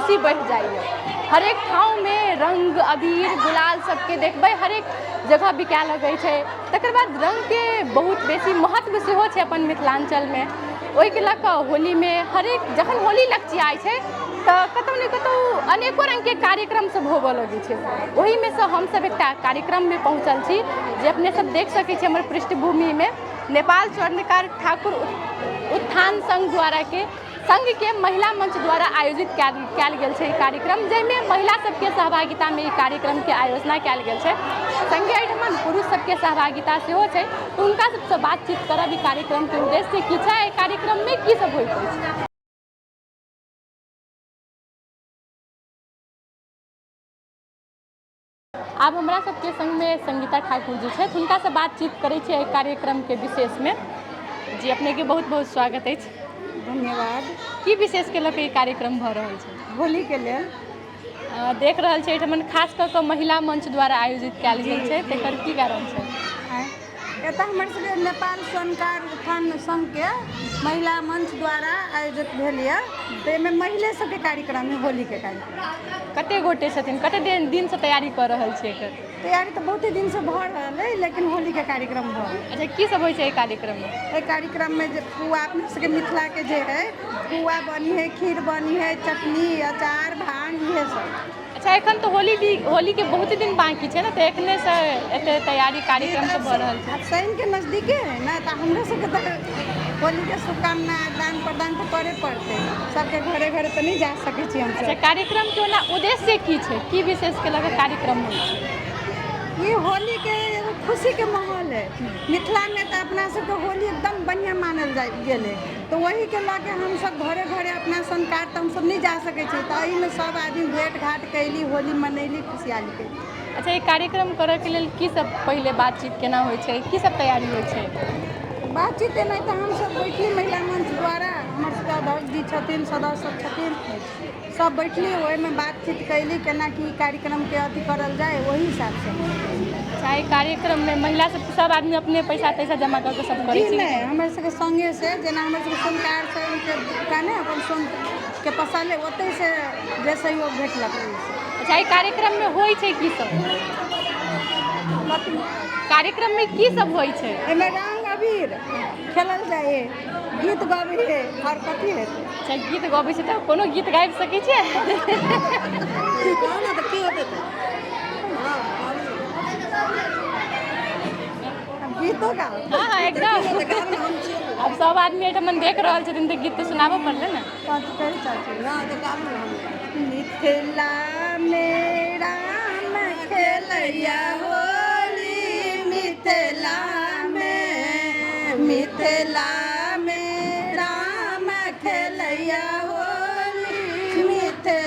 खुशी बढ़ जाइए। हर एक ठाव में रंग अबीर गुलाल सबके देखबै हर एक जगह बिकाय लगै छै। तकर बाद रंग के बहुत बेसी महत्व सेहो छै अपन मिथिलांचल में। ओहि के लऽ कऽ होली में हर एक जखन होली लगचियाइ छै तऽ कतौ ने कतौ अनेको रंग के कार्यक्रम सब होबऽ लगै छै। ओही में से हम सब एकटा कार्यक्रम में पहुँचल छी जे अपने सब देख सकै छी हमर पृष्ठभूमि में नेपाल स्वर्णकार ठाकुर उत्थान संघ के महिला मंच द्वारा आयोजित कयल गेल छै कार्यक्रम, जाहिमे महिला सबके सहभागिता में ई कार्यक्रम के आयोजना कयल गेल छै। संगे एहिठाम पुरुष सबके सहभागिता सेहो छै। तऽ हुनका सबसँ बातचीत करब ई कार्यक्रम के उद्देश्य की छै, एहि कार्यक्रम में की सब होइत अछि। आब हमरा सबके संग में संगीता ठाकुर जी छथि, हुनका से बातचीत करै छियै एहि कार्यक्रम के विशेष में। जी अपने के बहुत बहुत स्वागत अछि। धन्यवाद। की विशेष के लऽ कऽ ई कार्यक्रम भऽ रहल छै? होली के लेल देख रहल छै एहिठाम खास कऽ कऽ महिला मंच द्वारा आयोजित कयल गेल छै, तेकर की कारण छै? एतऽ हमर सबके नेपाल स्वर्णकार उत्थान संघ के महिला मंच द्वारा आयोजित भेल यऽ। तऽ एहिमे महिले सबके कार्यक्रम है, होली के कार्यक्रम। कते गोटे छथिन, कते दिन से तैयारी कऽ रहल छी एकर? तैयारी तऽ बहुते दिन से भऽ रहल है, लेकिन होली के कार्यक्रम भऽ। अच्छा की सब होइ छै एहि कार्यक्रम में? एहि कार्यक्रम में जे पुआ अपने सबके मिथिला के जे है पुआ बनी है, खीर बनी है, चटनी अचार भांग इहे सब। अच्छा एखन तो होली के बहुत दिन बाकी छै ना, तो एखने से एते तैयारी कार्यक्रम सब भऽ रहल छै। शनि के नजदीके है ना, तो हमरा सबके तो होली के शुभकामना आदान प्रदान तो करे पड़ते, सबके घरे घरे तो नहीं जा सके छी हम। अच्छा कार्यक्रम के ओना उद्देश्य की छै, की विशेष के लगे कार्यक्रम होइ छै? ये होली के एगो खुशी के माहौल है। मिथिला में तो अपना सबके होली एकदम बढ़िया मानल गेले, तो वही के लाके हम सब घरे घरे अपना संस्कार तो हम सब नहीं जा सके छी। तो एहि में सब आदमी भेंट घाट कैली, होली मनैली, खुशहाली कैली। अच्छा ये कार्यक्रम करे के लेल की सब पहले बातचीत केना होइ छै, की सब तैयारी होइ छै? बातचीत एना तो हम सब बैठली महिला मंच द्वारा, हमर सबके अध्यक्ष जी छथिन, सदस्य सब छथिन, सब बैठली ओहि में बातचीत कैली केना की कार्यक्रम के अथी करल जाए, वही हिसाब से। चाहे कार्यक्रम में महिला सब आदमी अपने पैसा तैसा जमा करके सब करै छै? नहीं हमर सबके संगे से जेना हमर सबके संस्कार से दुकान है, अपन सोन के पसले ओते से जे सहयोग भेटलक। अच्छा ई कार्यक्रम में होइ छै की सब? कार्यक्रम में की सब होइ छै? एमे रंग अबीर खेलल जाए, गीत गाबै है और कथी है। अच्छा गीत गाबै छै, तऽ कोनो गीत गाबि सकै छियै? कहना तऽ की होतै तऽ गीतो गाओ। हाँ एकदम। अब सब आदमी एहिठाम देख रहल छथिन तऽ गीत तऽ सुनाबऽ पड़तै ने। मिथिला में राम खेलैया होली, मिथिला में राम खेलैया होली, मिथिला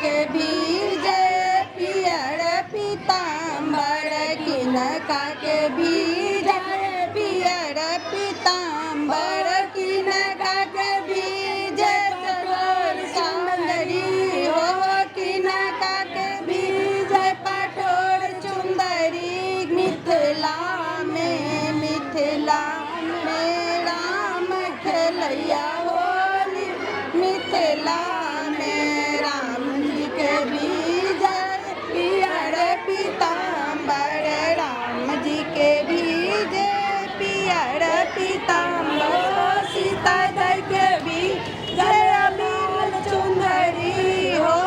के बीजे पियर पीताम्बर, किनका के बीजे पियर पीताम्बर, किनका के बीजे सुंदरी हो, किनका के बीजे खेलैया होली मिथिला में राम जी के विजय पियर पीताम्बर राम जी के विजय पियर पीताम्बर सीता दई के विजय लाल चुंदरी हो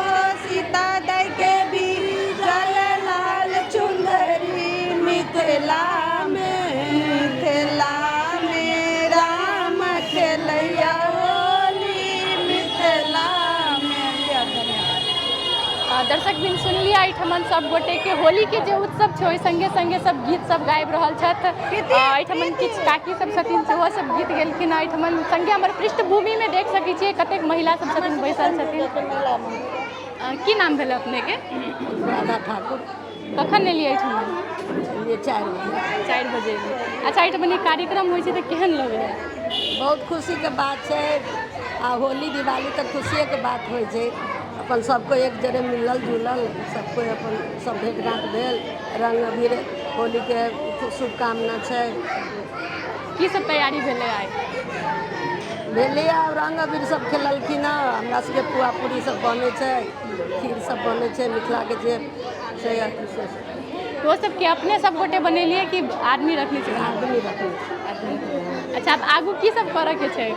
सीता दई के विजय लाल चुंदरी मिथिला में राम खेलैया होली मिथिला में। दर्शक बिन सुन लिया एहिठमन सब गोटे के होली के जे उत्सव छै ओहि संगे संगे सब गीत सब गाबि रहल छथि। एहिठमन किछु काकी सब छथिन सेहो सब गीत गेलखिन। एहिठमन संगे हमर पृष्ठभूमि में देख सकै छियै कतेक महिला सब छथिन बैसल छथिन। की नाम भेल अपने के? राधा ठाकुर। कखन एलियै एहिठमन? 4 बजे। अच्छा, एहिठमन ई कार्यक्रम होइ छै तऽ केहन लगैए? बहुत खुशी के बात छै। आ होली दिवाली तऽ खुशिये के बात होइ छै। अपन सबको एक जगह मिलल जुलल सबको अपन सब भेंट घाट भेल। रंग अबीर होली के शुभकामना छै। की सब तैयारी भेलै आइ? भेलै आ रंग अबीर सब खेललखिन हँ। हमरा सबके पुआ पूरी सब बनै छै, खीर सब बनै छै मिथिला के जे छै अथी से। वो सब के अपने सब गोटे बनेलिए कि आदमी रखने छै? आदमी रखने। अच्छा, अब आगू की सब करऽ के छै?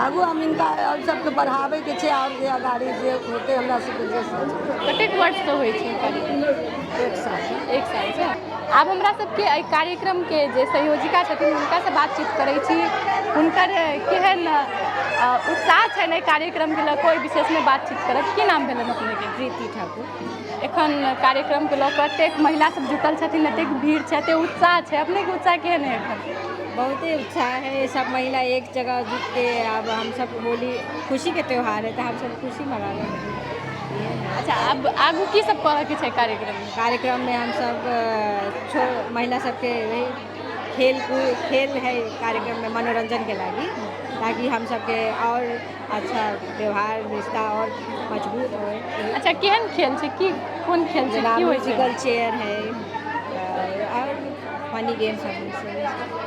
आगू हम इनका और सबके बढ़ाबै के छै और जे अगाड़ी जे होते हमरा सबके जे कतेक वर्ष से होइ छै कार्यक्रम? 1 साल से। आब हमरा सबके एहि कार्यक्रम के जे संयोजिका छथिन हुनका से बातचीत करै छी। हुनकर केहन उत्साह छनि एहि कार्यक्रम के लऽ कोई विशेष में बातचीत करब। की नाम भेलनि अपने के? प्रीति ठाकुर। एखन कार्यक्रम के लऽ कऽ एतेक महिला सब जुटल छथिन, एतेक भीड़ छै, एतेक उत्साह छै, अपने के उत्साह केहन है एखन? बहुत ही उत्साह है। सब महिला एक जगह जुट के अब हम सब होली खुशी के त्यौहार है तो हम सब खुशी मना रहे हैं। अच्छा, अब आगू की सब करऽ के छै कार्यक्रम में हम सब महिला सबके खेल है कार्यक्रम में मनोरंजन के लागी, ताकि हम सबके और अच्छा व्यवहार रिश्ता और मजबूत हो। अच्छा, केहन खेल छै? की कोन खेल छै? की होइ छै? म्यूजिकल चेयर है और फनी गेम सब।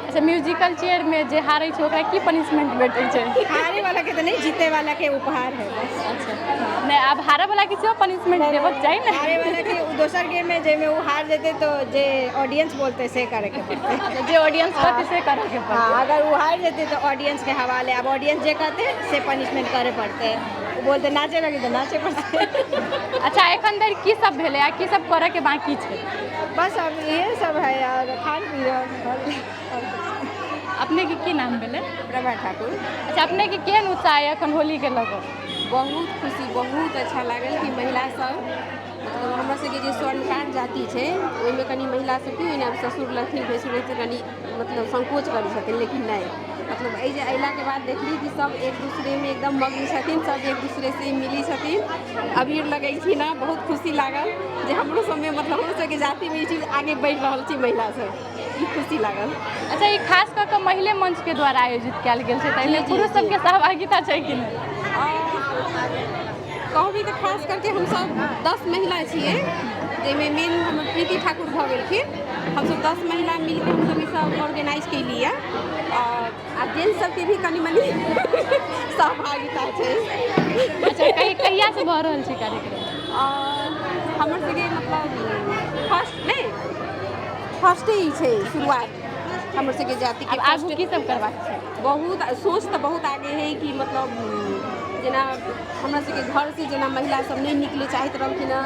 अच्छा, म्यूजिकल चेयर में जे हारे छै ओकरा की पनिशमेंट भेटै छै? हारे वाला के तो नहीं, जीते वाला के उपहार है बस। अच्छा, नहीं अब हारे वाला के सेहो पनिशमेंट देबक चाही ना। हारे वाला के दोसर गेम में जे में वो हार जेते तो जे ऑडियंस बोलते से करे के पड़ते। अच्छा, जे ऑडियंस कहते से करे के पड़ते। हाँ, अगर वो हार जेते तो ऑडियंस के हवाले। अब ऑडियंस जे कहते से पनिशमेंट करे पड़ते। वो बोलते नाचे लगे तो नाचे पड़ते। अच्छा, एखन धरि की सब भेलै आ की सब करे के बाकी छै? बस अब ये सब है यार, खान पीन। अपने के की नाम भेलै? प्रभा ठाकुर। अच्छा, अपने के केहन उत्साह है एखन होली के लऽ कऽ? बहुत खुशी, बहुत अच्छा लागल कि महिला सब मतलब हमरा सबके जे स्वर्णकार जाति छै ओहिमे कनि महिला सब की ओहिना ससुर लथिन भैंसुर लथिन कनि मतलब संकोच करै छथिन, लेकिन नहि मतलब एहि जे अयलाके बाद देखली कि सब एक दूसरे में एकदम मग्न छथिन, सब एक दूसरे से मिली छथिन, अबीर लगेलखिन हँ। बहुत खुशी लागल जे हमरो सबमे मतलब हमरो सबके जाति में ई चीज आगे बढ़ि रहल छै महिला सब, ई खुशी लागल। अच्छा, ई खास कऽ कऽ महिले मंच के द्वारा आयोजित कयल गेल छै, ताहिमे पुरुष सबके सहभागिता छै कि नहि? कहबी तऽ खास करके हमसब 10 महिला छियै, जाहिमे मेन हमर प्रीति ठाकुर भऽ गेलखिन। हमसब 10 महिला मिलकर हमसब ई सब ऑर्गेनाइज केलिए आ जेंट्स सबके भी कनि मनि सहभागिता छै। अच्छा, कहिया से भऽ रहल छै कार्यक्रम? हमर सबके मतलब फर्स्टे ही छै शुरुआत हमर सबके जाति के। आगू की सब करबाक छै? बहुत सोच तऽ बहुत आगे है कि मतलब जेना हमरा सबके घर से जेना महिला सब नहीं निकले चाहैत रहलखिन हँ,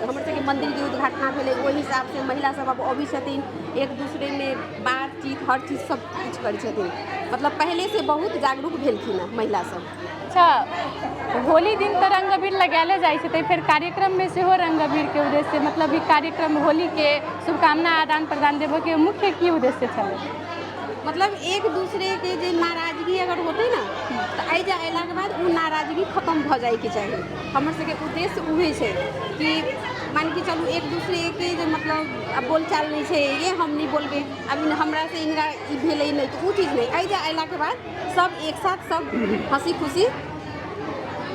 हमर सबके मंदिर के उद्घाटन भेलै ओहि हिसाब से महिला सब अब अबै छथिन, एक दूसरे में बातचीत हर चीज सब कुछ करै छथिन, मतलब पहले से बहुत जागरूक भेलखिन हँ महिला सब। अच्छा, होली दिन तऽ रंग अबीर लगायले जाइ छै, तऽ फिर कार्यक्रम में सेहो रंग अबीर के उद्देश्य मतलब ई कार्यक्रम होली के शुभकामना आदान प्रदान देबऽ के मुख्य की उद्देश्य छलै? मतलब एक दूसरे के जे नाराजगी अगर होते ना तो आई जा अयला के बाद वो नाराजगी खत्म भ जाए के चाहिए। हमर सबके उद्देश्य उहे छै कि मान के चलू एक दूसरे के जे मतलब अब बोलचाल नहीं है, ये हम नहीं बोलबे, अब हमरा से इनका ई भेलै नहीं तो वो चीज़ नहीं। आई जा अयला के बाद सब एक साथ सब हंसी खुशी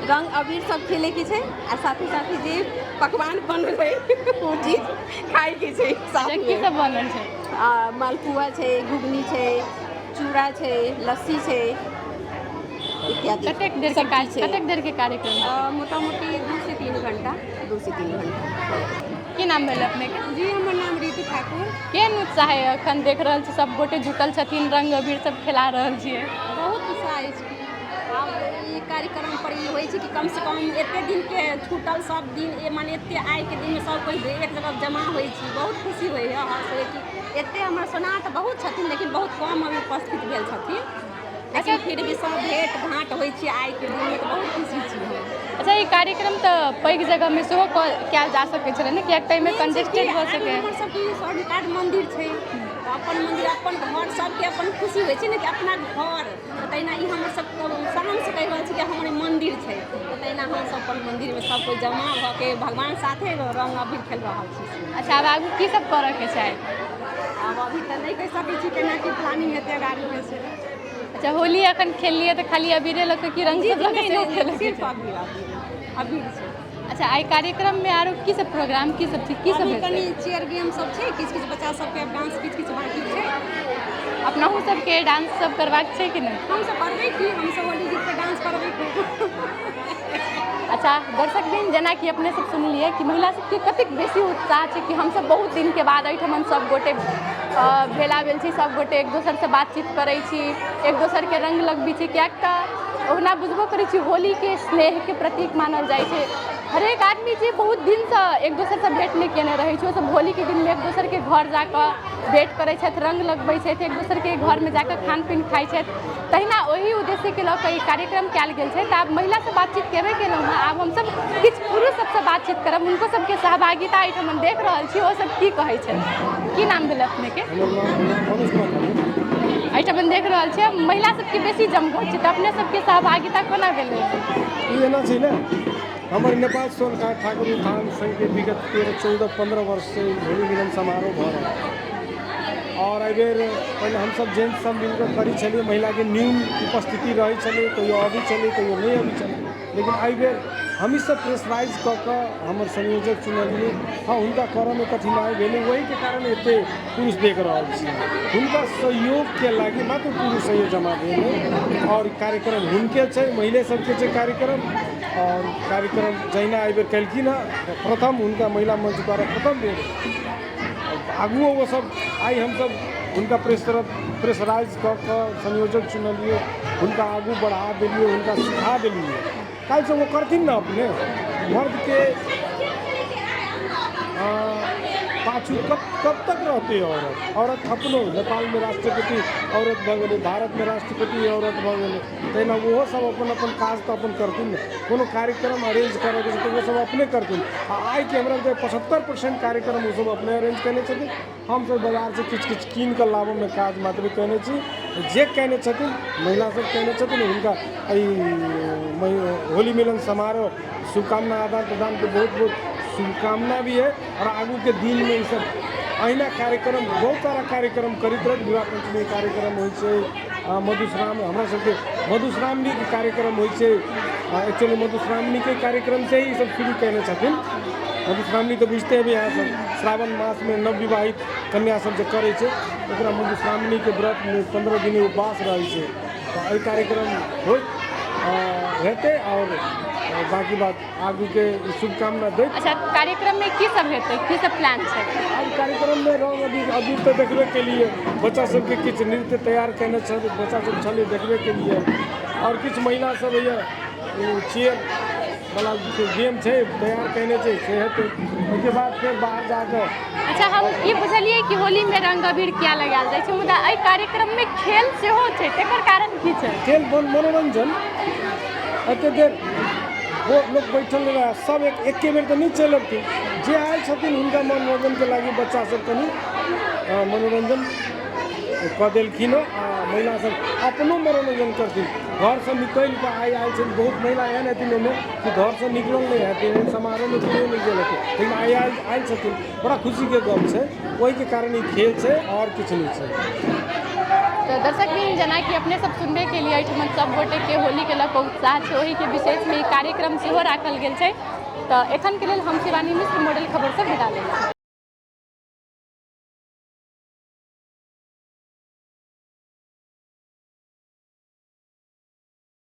रंग अबीर सब खेले के छै आ साथ ही जे पकवान बनबै वो चीज खाए के छै। साथ की सब बनल छै? मालपुआ छै, घुगनी छै, चूड़ा छै, लस्सी छै, इत्यादि कतेक देर सब चीज छै। कतेक देर के कार्यक्रम है? मोटा मोटी 2 से 3 घंटा 2 से 3 घंटा। की नाम भेल अपने के? जी हमर नाम ऋतु ठाकुर। केहन उत्साह है अखन देख रहल छी सब गोटे झुकल छथिन, रंग अबीर सब खेला रहल छियै? बहुत उत्साह अछि। आब ई कार्यक्रम पर ई होइ छै कि कम से कम एते दिन के छूटल सब दिन माने एते आइ के दिन में सब कोई एक जगह जमा होइ छी, बहुत खुशी होइ है। हँस कि एते हमर सोना तऽ बहुत छथिन लेकिन बहुत कम अभी उपस्थित भेल छथिन, लेकिन फिर भी सब भेंट घाट होइ छै आइ के दिन में, तऽ बहुत खुशी छी हम। अच्छा ई कार्यक्रम तऽ पैघ जगह में सेहो कयल जा सकै छलै ने, कियाक ताहिमे कंजेस्टेड भऽ सकै। हमर सबके स्वर्णकाठ मंदिर छै, अपन मंदिर अपन घर सबके अपन खुशी होइ छै ने कि अपना घर, तहिना ई हमर सब शान से कहि रहल छी कि हमर मंदिर छै, तहिना हम सब अपन मंदिर में सब कोई जमा भऽ के भगवान साथे रंग अबीर खेल रहल छी। अच्छा आब आगू की सब करऽ के चाही? अब अभी तऽ नहीं कहि सकै छी केना की प्लानिंग हेतै आगू के से। अच्छा होली अखन खेललियै तऽ खाली अबीरे लऽ के की रंग सब लऽ के सेहो खेलै के सिर्फ छै? अबीर छै। अच्छा आई कार्यक्रम में आरो की सब प्रोग्राम की सब छै, की सब अभी हेतै? कनी चेयर गेम सब छै, किछ किछ बच्चा सबके डांस किछ किछ बाकी छै। अपनाहु सबके डांस सब करबाक छै कि नहीं? हम सब करबै की, हम सब होली गीत पे डांस करबै की। अच्छा दर्शक दिन जेना कि अपने सब सुनलिए कि महिला सबके कतेक बेसी उत्साह छै कि हम सब बहुत दिन के बाद एहिठमन सब गोटे भेला भेल छी, सब गोटे एक दोसर से बातचीत करै छी, एक दोसर के रंग लगबै छी, कियाक तऽ ओना बुझबो करै छी होली के स्नेह के प्रतीक मानल जाइ छै। हरेक आदमी जे बहुत दिन से एक दोसर से भेंट नहीं केने रहे छै, ओ सब होली के दिन में एक दोसर के घर जाकर भेंट करै छथि, रंग लगबै छथि, एक दोसर के घर में जाकर खान पीन खाइ छथि। तहिना ओही उद्देश्य के लऽ कऽ ई कार्यक्रम कयल गेल छै। तऽ आब महिला से बातचीत केबे केलहुँ हँ, आब हमसब किछु पुरुष सबसे बातचीत करब, हुनको सबके सहभागिता एहिठाम हम देख रहल छी, ओ सब की कहै छै। की नाम भेल अपने के? एहिठाम हम देख रहल छियै महिला सबके बेसी जमघट छै, तऽ अपने सबके सहभागिता कोना भेलै? ई एना छै ने, हमर नेपाल स्वर्णकाठ ठाकुर उत्थान संघ के विगत 13-14-15 वर्ष से होली मिलन समारोह भऽ रहल है। और एहि बेर पहले हमसब जेंट्स सब मिलकर करी छलिए, महिला के न्यून उपस्थिति रही छलै, कहियो अभी चले कहियो नहीं अभी चले, लेकिन एहि बेर हम सब प्रेशराइज कऽ कऽ हमर संयोजक चुनलिए। हाँ हुनका करऽ में कठिनाई भेलै, वही के कारण एते पुरुष देख रहल छी। हुनका सहयोग के लागी मात्र पुरुष सहयोग जमा भेलै और कार्यक्रम हुनके छै, महिले सबके छै कार्यक्रम। और कार्यक्रम जहिना एहि बेर केलखिन हँ प्रथम, हुनका महिला मंच द्वारा प्रथम भेल। आगुओ वो सब आई हम सब हुनका प्रेशराइज कऽ कऽ संयोजक चुनलिए, हुनका आगू बढ़ा देलिए, हुनका सिखा देलिए। काल से वो करथिन ना अपने मर्द के पाछू कब तक रहते औरत अपनो नेपाल में राष्ट्रपति औरत भऽ गेलै, भारत में राष्ट्रपति औरत भऽ गेलै, तहिना ओहो सब अपन अपन काज तऽ अपन करथिन ने। कोनो कार्यक्रम अरेंज करऽ के तऽ वो सब अपने करथिन। आइ के हमरा 75% कार्यक्रम वो सब अपने अरेंज केने छथिन। हम सब बाजार से किछु किछु कीन कऽ लाबऽ में काज मात्र केने छी। जे केने छथिन महिला सब केने छथिन, हुनका होली मिलन समारोह शुभकामना आदान प्रदान के बहुत बहुत शुभकामना भी है। और आगू के दिन में ई सब अहिना कार्यक्रम बहुत सारा कार्यक्रम करैत रहत। विवाह पंचमी कार्यक्रम होइ छै, मधुश्रावणी हमरा सबके मधुश्रावणी के कार्यक्रम होइ छै। एक्चुअली मधुश्रावणी के कार्यक्रम से ही सब शुरू केने छथिन। मधुश्रावणी तो बुझते हैं यहाँ सब श्रावण मास में नवविवाहित कन्या सब जे करे छै, ओकरा मधुश्रावणी के व्रत में 15 दिन उपवास रहे छै। तो एहि कार्यक्रम होइत हेतै और बाकी बात आगू के शुभकामना दे। अच्छा कार्यक्रम में की सब हेतै, की सब प्लान छै? आज कार्यक्रम में रंग अबीर तो देखबे के लिए बच्चा सबके किछु नृत्य तैयार केने छै, बच्चा सब छलै देखबे के लिए। और किछु महिला सब चेयर वाला गेम छै तैयार केने छै, से हेतै। ओहिके बाद फिर बाहर जाकर अच्छा हम ई बुझलिए कि होली में रंग अबीर किया लगायल जाइ छै, मुदा एहि कार्यक्रम में खेल सेहो छै, तेकर कारण की छै? खेल मनोरंजन एते देर वो लोग बैठल रहे सब एके बेर तो नहीं चल अबथिन। जे आयल छथिन हुनका मनोरंजन के लागी बच्चा सब कनी मनोरंजन कऽ देलखिन। महिला सब अपनो मनोरंजन करथिन। घर से निकल कऽ आयल छै, बहुत महिला एहन हेथिन ओहिमे कि घर से निकलल नहीं हेथिन, समारोह में कियो नहीं गेल हेथिन, लेकिन आयल छथिन। बड़ा खुशी के गप छै, ओहि के कारण ई खेल छै और किछु नहीं छै। तो दर्शक भी जेना कि अपने सब सुनबे के लिए एहिठमन सब गोटे के होली के लऽ कऽ उत्साह छै, ओही के विशेष में ई कार्यक्रम सेहो राखल गेल छै। तऽ एखन के लेल हम शिवानी मिश्र मॉडल खबर से विदा लै छी।